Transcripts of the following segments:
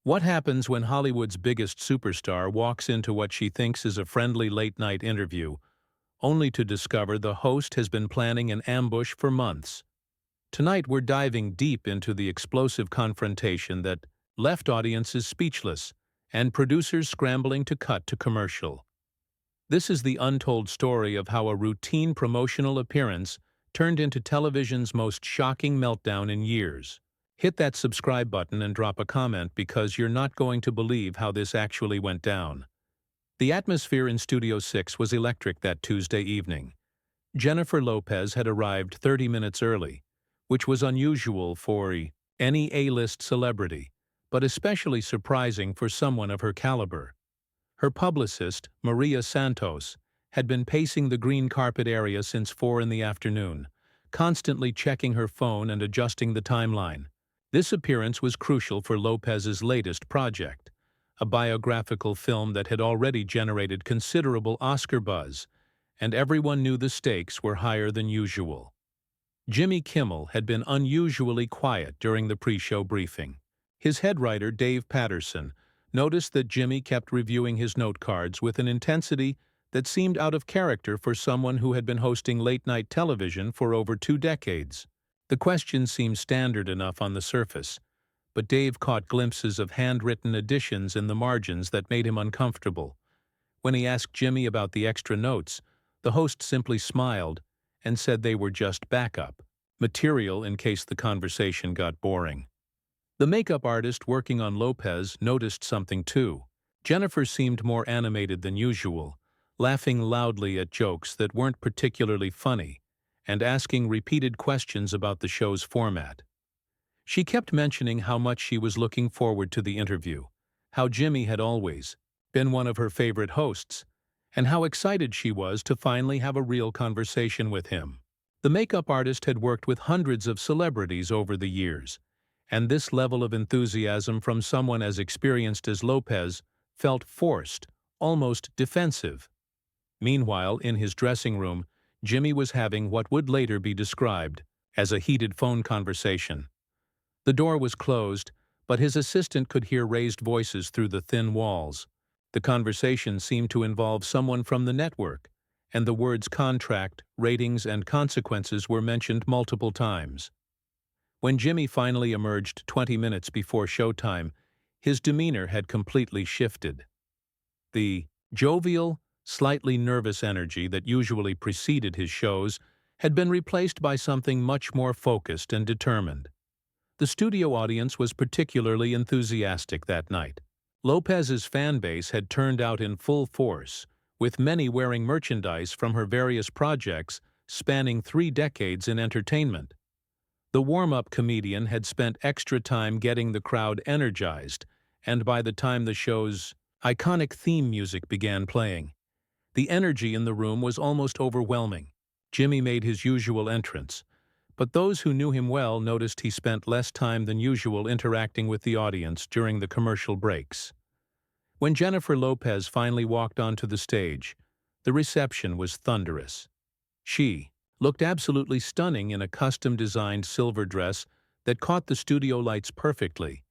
What happens when Hollywood's biggest superstar walks into what she thinks is a friendly late-night interview, only to discover the host has been planning an ambush for months? Tonight we're diving deep into the explosive confrontation that left audiences speechless and producers scrambling to cut to commercial. This is the untold story of how a routine promotional appearance turned into television's most shocking meltdown in years. Hit that subscribe button and drop a comment because you're not going to believe how this actually went down. The atmosphere in Studio 6 was electric that Tuesday evening. Jennifer Lopez had arrived 30 minutes early, which was unusual for any A-list celebrity, but especially surprising for someone of her caliber. Her publicist, Maria Santos, had been pacing the green carpet area since 4 in the afternoon, constantly checking her phone and adjusting the timeline. This appearance was crucial for Lopez's latest project, a biographical film that had already generated considerable Oscar buzz, and everyone knew the stakes were higher than usual. Jimmy Kimmel had been unusually quiet during the pre-show briefing. His head writer, Dave Patterson, noticed that Jimmy kept reviewing his note cards with an intensity that seemed out of character for someone who had been hosting late-night television for over 2 decades. The questions seemed standard enough on the surface, but Dave caught glimpses of handwritten additions in the margins that made him uncomfortable. When he asked Jimmy about the extra notes, the host simply smiled and said they were just backup material in case the conversation got boring. The makeup artist working on Lopez noticed something too. Jennifer seemed more animated than usual, laughing loudly at jokes that weren't particularly funny, and asking repeated questions about the show's format. She kept mentioning how much she was looking forward to the interview, how Jimmy had always been one of her favorite hosts, and how excited she was to finally have a real conversation with him. The makeup artist had worked with hundreds of celebrities over the years, and this level of enthusiasm from someone as experienced as Lopez felt forced, almost defensive. Meanwhile, in his dressing room, Jimmy was having what would later be described as a heated phone conversation. The door was closed, but his assistant could hear raised voices through the thin walls. The conversation seemed to involve someone from the network, and the words contract, ratings, and consequences were mentioned multiple times. When Jimmy finally emerged 20 minutes before showtime, his demeanor had completely shifted. The jovial, slightly nervous energy that usually preceded his shows had been replaced by something much more focused and determined. The studio audience was particularly enthusiastic that night. Lopez's fan base had turned out in full force, with many wearing merchandise from her various projects spanning 3 decades in entertainment. The warm-up comedian had spent extra time getting the crowd energized, and by the time the show's iconic theme music began playing, the energy in the room was almost overwhelming. Jimmy made his usual entrance, but those who knew him well noticed he spent less time than usual interacting with the audience during the commercial breaks. When Jennifer Lopez finally walked onto the stage, the reception was thunderous. She looked absolutely stunning in a custom-designed silver dress that caught the studio lights perfectly,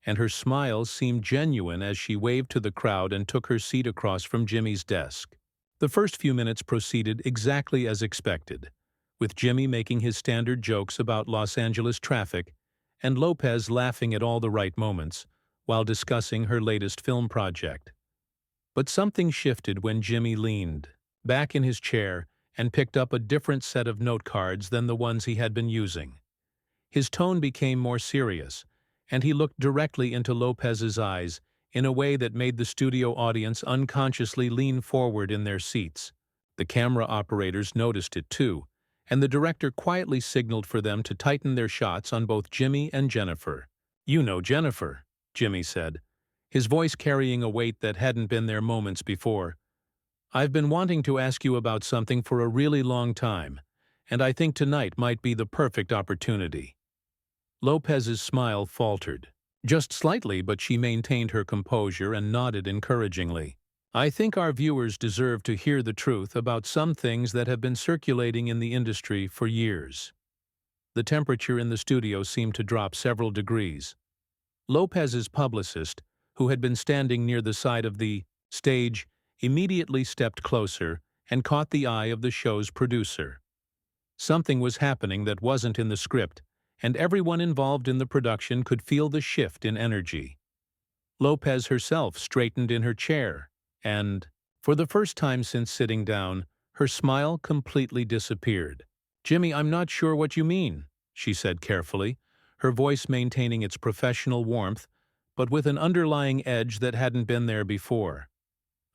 and her smile seemed genuine as she waved to the crowd and took her seat across from Jimmy's desk. The first few minutes proceeded exactly as expected, with Jimmy making his standard jokes about Los Angeles traffic and Lopez laughing at all the right moments while discussing her latest film project. But something shifted when Jimmy leaned back in his chair and picked up a different set of note cards than the ones he had been using. His tone became more serious, and he looked directly into Lopez's eyes in a way that made the studio audience unconsciously lean forward in their seats. The camera operators noticed it too, and the director quietly signaled for them to tighten their shots on both Jimmy and Jennifer. "You know Jennifer," Jimmy said, his voice carrying a weight that hadn't been there moments before. "I've been wanting to ask you about something for a really long time, and I think tonight might be the perfect opportunity." Lopez's smile faltered. Just slightly, but she maintained her composure and nodded encouragingly. "I think our viewers deserve to hear the truth about some things that have been circulating in the industry for years." The temperature in the studio seemed to drop several degrees. Lopez's publicist, who had been standing near the side of the stage, immediately stepped closer and caught the eye of the show's producer. Something was happening that wasn't in the script, and everyone involved in the production could feel the shift in energy. Lopez herself straightened in her chair, and, for the first time since sitting down, her smile completely disappeared. "Jimmy, I'm not sure what you mean," she said carefully, her voice maintaining its professional warmth, but with an underlying edge that hadn't been there before.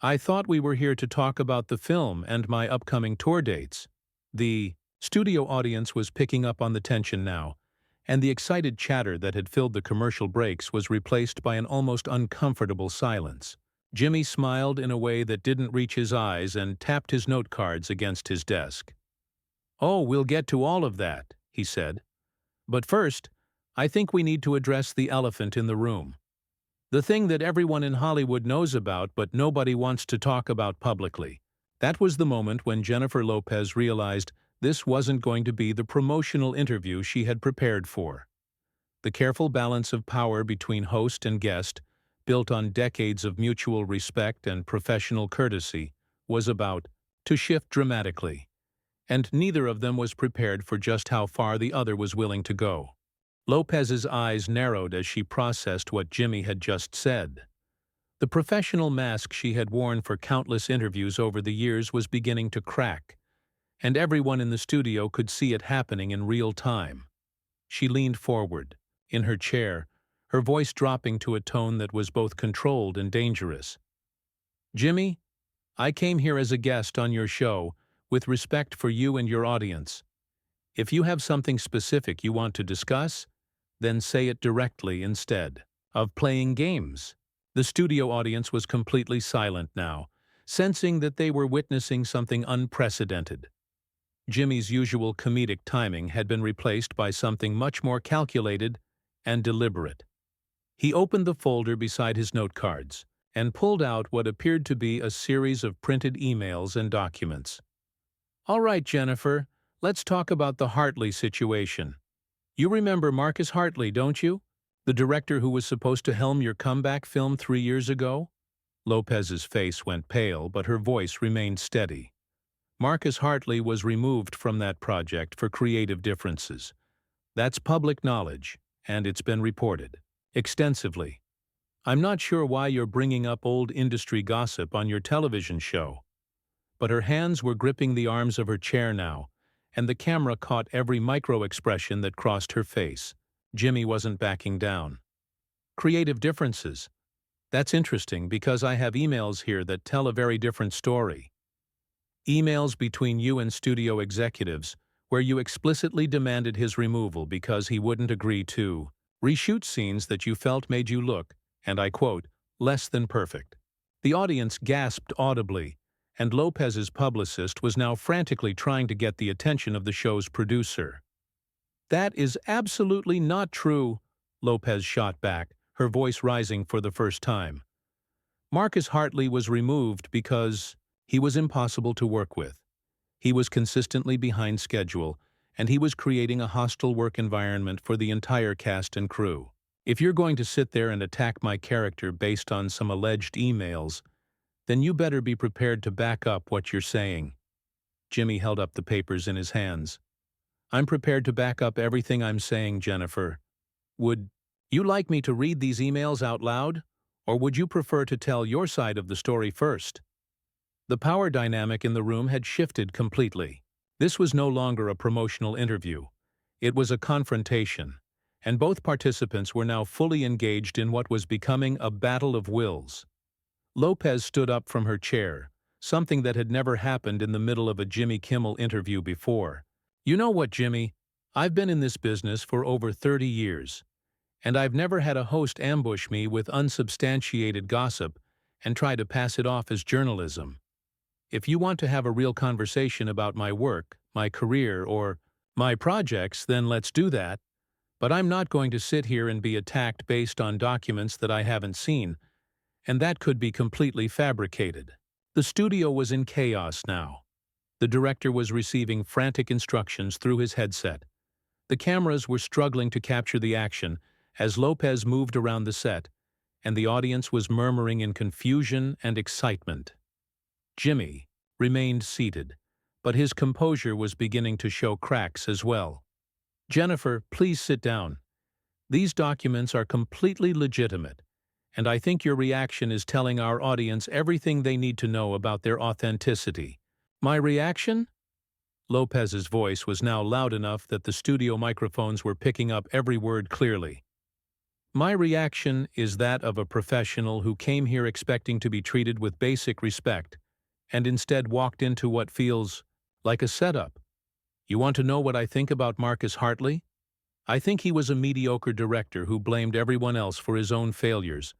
"I thought we were here to talk about the film and my upcoming tour dates." The studio audience was picking up on the tension now, and the excited chatter that had filled the commercial breaks was replaced by an almost uncomfortable silence. Jimmy smiled in a way that didn't reach his eyes and tapped his note cards against his desk. "Oh, we'll get to all of that," he said. "But first, I think we need to address the elephant in the room. The thing that everyone in Hollywood knows about but nobody wants to talk about publicly." That was the moment when Jennifer Lopez realized this wasn't going to be the promotional interview she had prepared for. The careful balance of power between host and guest, built on decades of mutual respect and professional courtesy, was about to shift dramatically, and neither of them was prepared for just how far the other was willing to go. Lopez's eyes narrowed as she processed what Jimmy had just said. The professional mask she had worn for countless interviews over the years was beginning to crack, and everyone in the studio could see it happening in real time. She leaned forward, in her chair, her voice dropping to a tone that was both controlled and dangerous. "Jimmy, I came here as a guest on your show, with respect for you and your audience. If you have something specific you want to discuss, then say it directly instead of playing games." The studio audience was completely silent now, sensing that they were witnessing something unprecedented. Jimmy's usual comedic timing had been replaced by something much more calculated and deliberate. He opened the folder beside his note cards and pulled out what appeared to be a series of printed emails and documents. "All right, Jennifer, let's talk about the Hartley situation. You remember Marcus Hartley, don't you? The director who was supposed to helm your comeback film 3 years ago?" Lopez's face went pale, but her voice remained steady. "Marcus Hartley was removed from that project for creative differences. That's public knowledge, and it's been reported extensively. I'm not sure why you're bringing up old industry gossip on your television show." But her hands were gripping the arms of her chair now, and the camera caught every micro-expression that crossed her face. Jimmy wasn't backing down. "Creative differences. That's interesting because I have emails here that tell a very different story. Emails between you and studio executives where you explicitly demanded his removal because he wouldn't agree to reshoot scenes that you felt made you look, and I quote, less than perfect." The audience gasped audibly, and Lopez's publicist was now frantically trying to get the attention of the show's producer. "That is absolutely not true," Lopez shot back, her voice rising for the first time. "Marcus Hartley was removed because he was impossible to work with. He was consistently behind schedule, and he was creating a hostile work environment for the entire cast and crew. If you're going to sit there and attack my character based on some alleged emails, then you better be prepared to back up what you're saying." Jimmy held up the papers in his hands. "I'm prepared to back up everything I'm saying, Jennifer. Would you like me to read these emails out loud, or would you prefer to tell your side of the story first?" The power dynamic in the room had shifted completely. This was no longer a promotional interview. It was a confrontation, and both participants were now fully engaged in what was becoming a battle of wills. Lopez stood up from her chair, something that had never happened in the middle of a Jimmy Kimmel interview before. "You know what, Jimmy? I've been in this business for over 30 years, and I've never had a host ambush me with unsubstantiated gossip and try to pass it off as journalism. If you want to have a real conversation about my work, my career, or my projects, then let's do that. But I'm not going to sit here and be attacked based on documents that I haven't seen, and that could be completely fabricated." The studio was in chaos now. The director was receiving frantic instructions through his headset. The cameras were struggling to capture the action, as Lopez moved around the set, and the audience was murmuring in confusion and excitement. Jimmy remained seated, but his composure was beginning to show cracks as well. "Jennifer, please sit down. These documents are completely legitimate, and I think your reaction is telling our audience everything they need to know about their authenticity." "My reaction?" Lopez's voice was now loud enough that the studio microphones were picking up every word clearly. "My reaction is that of a professional who came here expecting to be treated with basic respect, and instead walked into what feels like a setup. You want to know what I think about Marcus Hartley? I think he was a mediocre director who blamed everyone else for his own failures,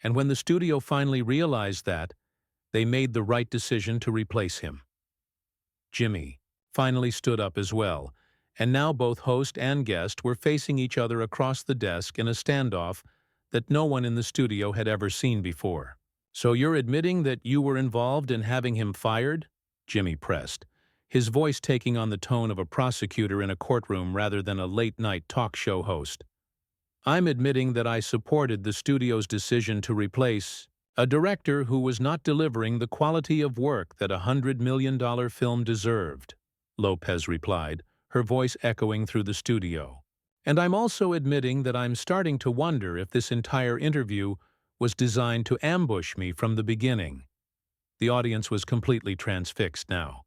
and when the studio finally realized that, they made the right decision to replace him." Jimmy finally stood up as well, and now both host and guest were facing each other across the desk in a standoff that no one in the studio had ever seen before. "So you're admitting that you were involved in having him fired?" Jimmy pressed, his voice taking on the tone of a prosecutor in a courtroom rather than a late-night talk show host. "I'm admitting that I supported the studio's decision to replace a director who was not delivering the quality of work that a $100 million film deserved," Lopez replied, her voice echoing through the studio. "And I'm also admitting that I'm starting to wonder if this entire interview was designed to ambush me from the beginning." The audience was completely transfixed now.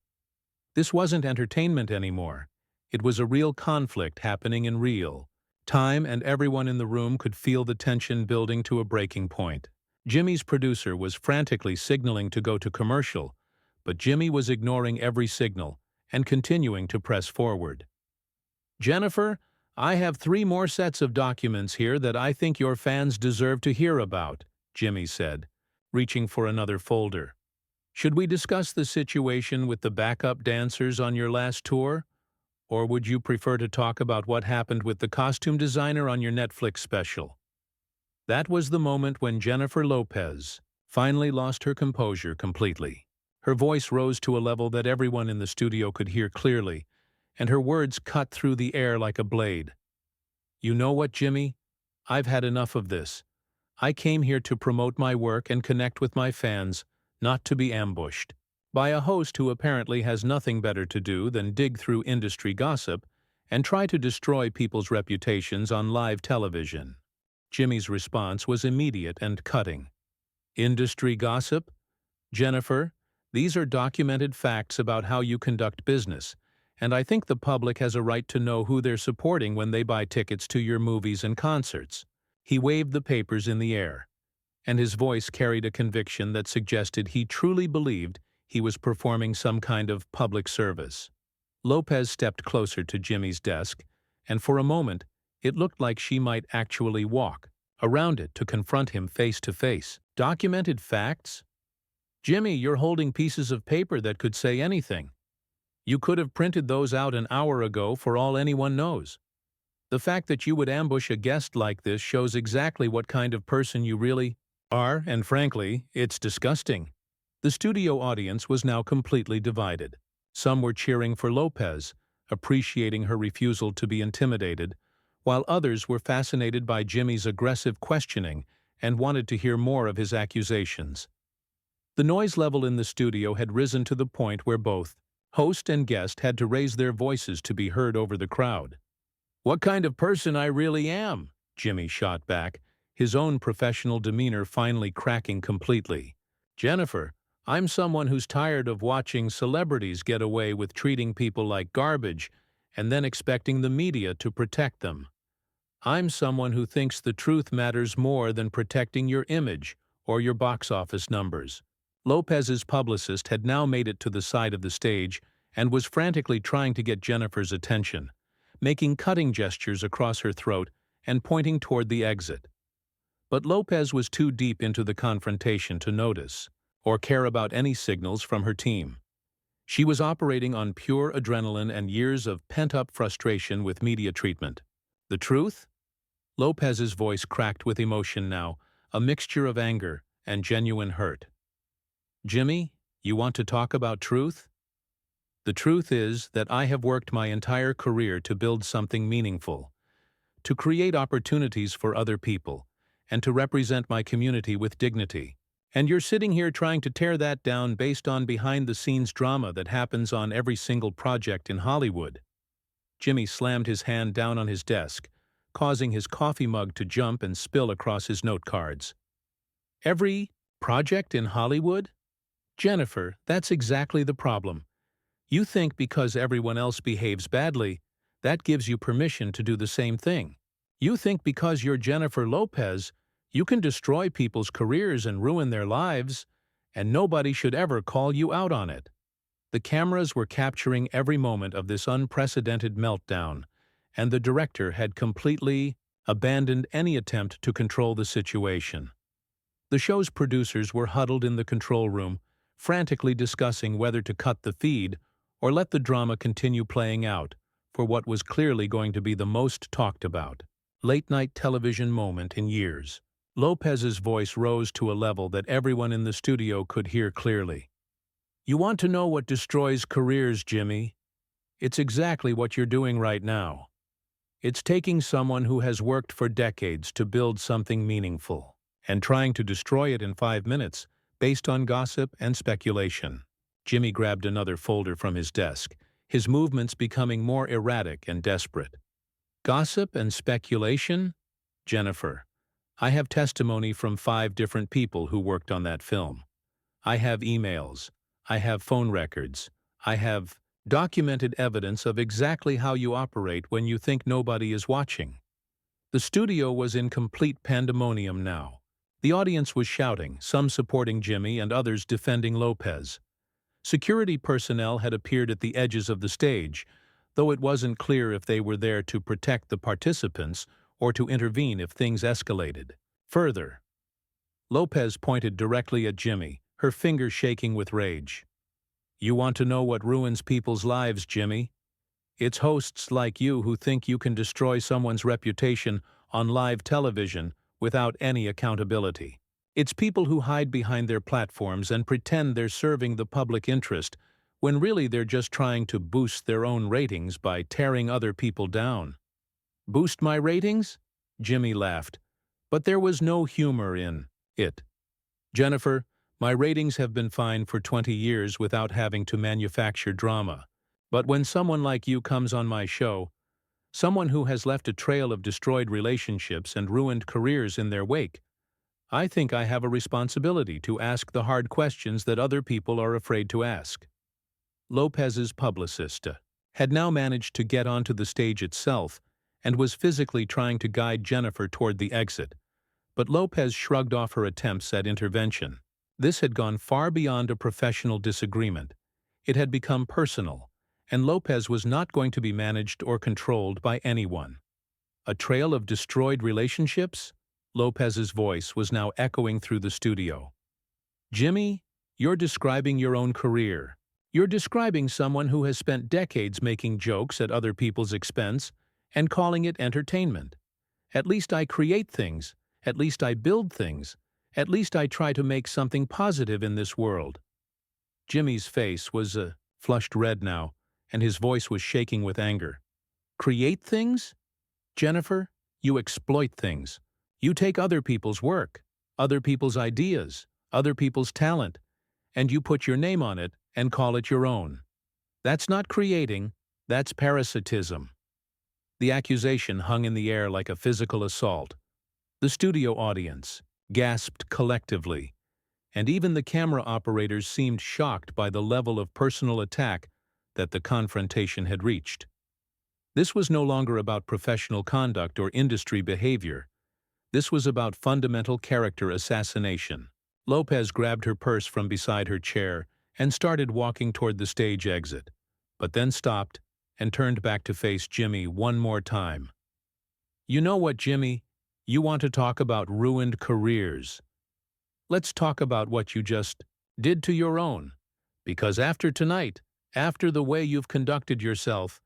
This wasn't entertainment anymore. It was a real conflict happening in real time, and everyone in the room could feel the tension building to a breaking point. Jimmy's producer was frantically signaling to go to commercial, but Jimmy was ignoring every signal and continuing to press forward. "Jennifer, I have 3 more sets of documents here that I think your fans deserve to hear about," Jimmy said, reaching for another folder. "Should we discuss the situation with the backup dancers on your last tour? Or would you prefer to talk about what happened with the costume designer on your Netflix special?" That was the moment when Jennifer Lopez finally lost her composure completely. Her voice rose to a level that everyone in the studio could hear clearly, and her words cut through the air like a blade. "You know what, Jimmy? I've had enough of this. I came here to promote my work and connect with my fans, not to be ambushed by a host who apparently has nothing better to do than dig through industry gossip and try to destroy people's reputations on live television." Jimmy's response was immediate and cutting. "Industry gossip? Jennifer, these are documented facts about how you conduct business, and I think the public has a right to know who they're supporting when they buy tickets to your movies and concerts." He waved the papers in the air, and his voice carried a conviction that suggested he truly believed he was performing some kind of public service. Lopez stepped closer to Jimmy's desk, and for a moment, it looked like she might actually walk around it to confront him face to face. "Documented facts? Jimmy, you're holding pieces of paper that could say anything. You could have printed those out an hour ago for all anyone knows. The fact that you would ambush a guest like this shows exactly what kind of person you really are, and frankly, it's disgusting." The studio audience was now completely divided. Some were cheering for Lopez, appreciating her refusal to be intimidated, while others were fascinated by Jimmy's aggressive questioning and wanted to hear more of his accusations. The noise level in the studio had risen to the point where both host and guest had to raise their voices to be heard over the crowd. "What kind of person I really am?" Jimmy shot back, his own professional demeanor finally cracking completely. "Jennifer, I'm someone who's tired of watching celebrities get away with treating people like garbage and then expecting the media to protect them. I'm someone who thinks the truth matters more than protecting your image or your box office numbers." Lopez's publicist had now made it to the side of the stage and was frantically trying to get Jennifer's attention, making cutting gestures across her throat and pointing toward the exit. But Lopez was too deep into the confrontation to notice or care about any signals from her team. She was operating on pure adrenaline and years of pent-up frustration with media treatment. "The truth?" Lopez's voice cracked with emotion now, a mixture of anger and genuine hurt. "Jimmy, you want to talk about truth? The truth is that I have worked my entire career to build something meaningful, to create opportunities for other people, and to represent my community with dignity. And you're sitting here trying to tear that down based on behind-the-scenes drama that happens on every single project in Hollywood. Jimmy slammed his hand down on his desk, causing his coffee mug to jump and spill across his note cards. Every project in Hollywood? Jennifer, that's exactly the problem. You think because everyone else behaves badly, that gives you permission to do the same thing. You think because you're Jennifer Lopez, you can destroy people's careers and ruin their lives, and nobody should ever call you out on it. The cameras were capturing every moment of this unprecedented meltdown, and the director had completely abandoned any attempt to control the situation. The show's producers were huddled in the control room, frantically discussing whether to cut the feed or let the drama continue playing out for what was clearly going to be the most talked about late-night television moment in years. Lopez's voice rose to a level that everyone in the studio could hear clearly. You want to know what destroys careers, Jimmy? It's exactly what you're doing right now. It's taking someone who has worked for decades to build something meaningful and trying to destroy it in 5 minutes based on gossip and speculation. Jimmy grabbed another folder from his desk, his movements becoming more erratic and desperate. Gossip and speculation? Jennifer, I have testimony from 5 different people who worked on that film. I have emails. I have phone records. I have documented evidence of exactly how you operate when you think nobody is watching. The studio was in complete pandemonium now. The audience was shouting, some supporting Jimmy and others defending Lopez. Security personnel had appeared at the edges of the stage, though it wasn't clear if they were there to protect the participants or to intervene if things escalated. Further, Lopez pointed directly at Jimmy, her fingers shaking with rage. You want to know what ruins people's lives, Jimmy? It's hosts like you who think you can destroy someone's reputation on live television without any accountability. It's people who hide behind their platforms and pretend they're serving the public interest when really they're just trying to boost their own ratings by tearing other people down. Boost my ratings? Jimmy laughed, but there was no humor in it. Jennifer, my ratings have been fine for 20 years without having to manufacture drama. But when someone like you comes on my show, someone who has left a trail of destroyed relationships and ruined careers in their wake, I think I have a responsibility to ask the hard questions that other people are afraid to ask. Lopez's publicist had now managed to get onto the stage itself and was physically trying to guide Jennifer toward the exit, but Lopez shrugged off her attempts at intervention. This had gone far beyond a professional disagreement. It had become personal, and Lopez was not going to be managed or controlled by anyone. A trail of destroyed relationships? Lopez's voice was now echoing through the studio. Jimmy, you're describing your own career. You're describing someone who has spent decades making jokes at other people's expense and calling it entertainment. At least I create things. At least I build things. At least I try to make something positive in this world. Jimmy's face was flushed red now, and his voice was shaking with anger. Create things? Jennifer, you exploit things. You take other people's work, other people's ideas, other people's talent, and you put your name on it and call it your own. That's not creating, that's parasitism. The accusation hung in the air like a physical assault. The studio audience gasped collectively, and even the camera operators seemed shocked by the level of personal attack that the confrontation had reached. This was no longer about professional conduct or industry behavior. This was about fundamental character assassination. Lopez grabbed her purse from beside her chair and started walking toward the stage exit, but then stopped and turned back to face Jimmy one more time. You know what, Jimmy? You want to talk about ruined careers. Let's talk about what you just did to your own. Because after tonight, after the way you've conducted yourself,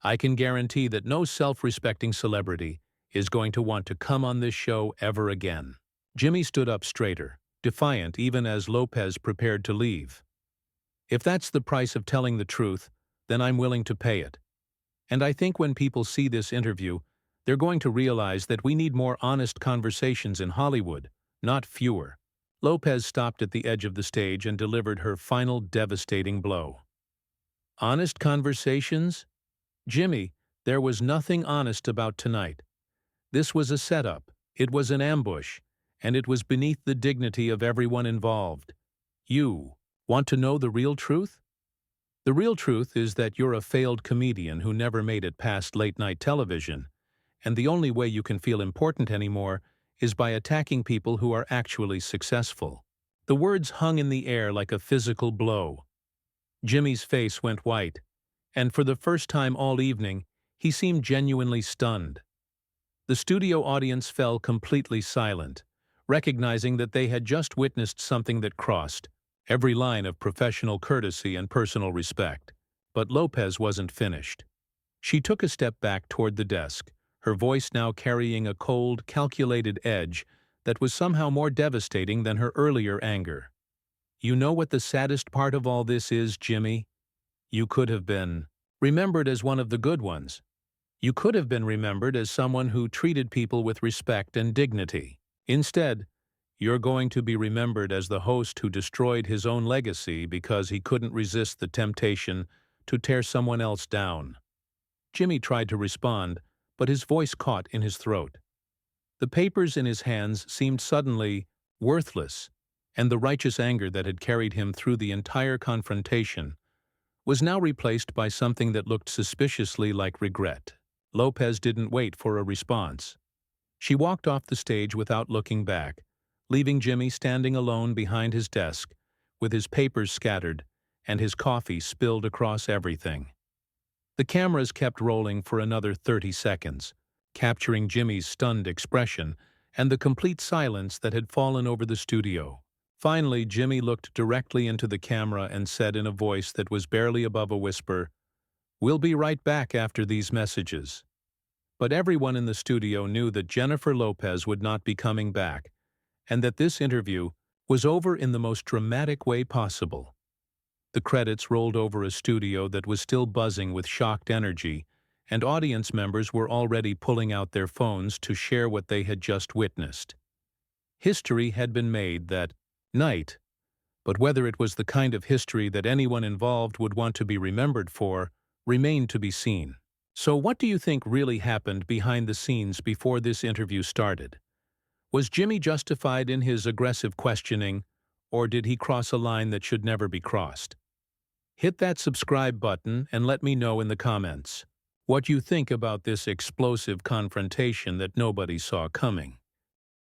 I can guarantee that no self-respecting celebrity is going to want to come on this show ever again. Jimmy stood up straighter, defiant even as Lopez prepared to leave. If that's the price of telling the truth, then I'm willing to pay it. And I think when people see this interview, They're going to realize that we need more honest conversations in Hollywood, not fewer. Lopez stopped at the edge of the stage and delivered her final devastating blow. Honest conversations? Jimmy, there was nothing honest about tonight. This was a setup, it was an ambush, and it was beneath the dignity of everyone involved. You want to know the real truth? The real truth is that you're a failed comedian who never made it past late-night television, and the only way you can feel important anymore is by attacking people who are actually successful. The words hung in the air like a physical blow. Jimmy's face went white, and for the first time all evening, he seemed genuinely stunned. The studio audience fell completely silent, recognizing that they had just witnessed something that crossed every line of professional courtesy and personal respect. But Lopez wasn't finished. She took a step back toward the desk, her voice now carrying a cold, calculated edge that was somehow more devastating than her earlier anger. You know what the saddest part of all this is, Jimmy? You could have been remembered as one of the good ones. You could have been remembered as someone who treated people with respect and dignity. Instead, you're going to be remembered as the host who destroyed his own legacy because he couldn't resist the temptation to tear someone else down. Jimmy tried to respond, but his voice caught in his throat. The papers in his hands seemed suddenly worthless, and the righteous anger that had carried him through the entire confrontation was now replaced by something that looked suspiciously like regret. Lopez didn't wait for a response. She walked off the stage without looking back, leaving Jimmy standing alone behind his desk, with his papers scattered and his coffee spilled across everything. The cameras kept rolling for another 30 seconds, capturing Jimmy's stunned expression and the complete silence that had fallen over the studio. Finally, Jimmy looked directly into the camera and said in a voice that was barely above a whisper, "We'll be right back after these messages." But everyone in the studio knew that Jennifer Lopez would not be coming back, and that this interview was over in the most dramatic way possible. The credits rolled over a studio that was still buzzing with shocked energy, and audience members were already pulling out their phones to share what they had just witnessed. History had been made that night, but whether it was the kind of history that anyone involved would want to be remembered for remained to be seen. So what do you think really happened behind the scenes before this interview started? Was Jimmy justified in his aggressive questioning, or did he cross a line that should never be crossed? Hit that subscribe button and let me know in the comments what you think about this explosive confrontation that nobody saw coming.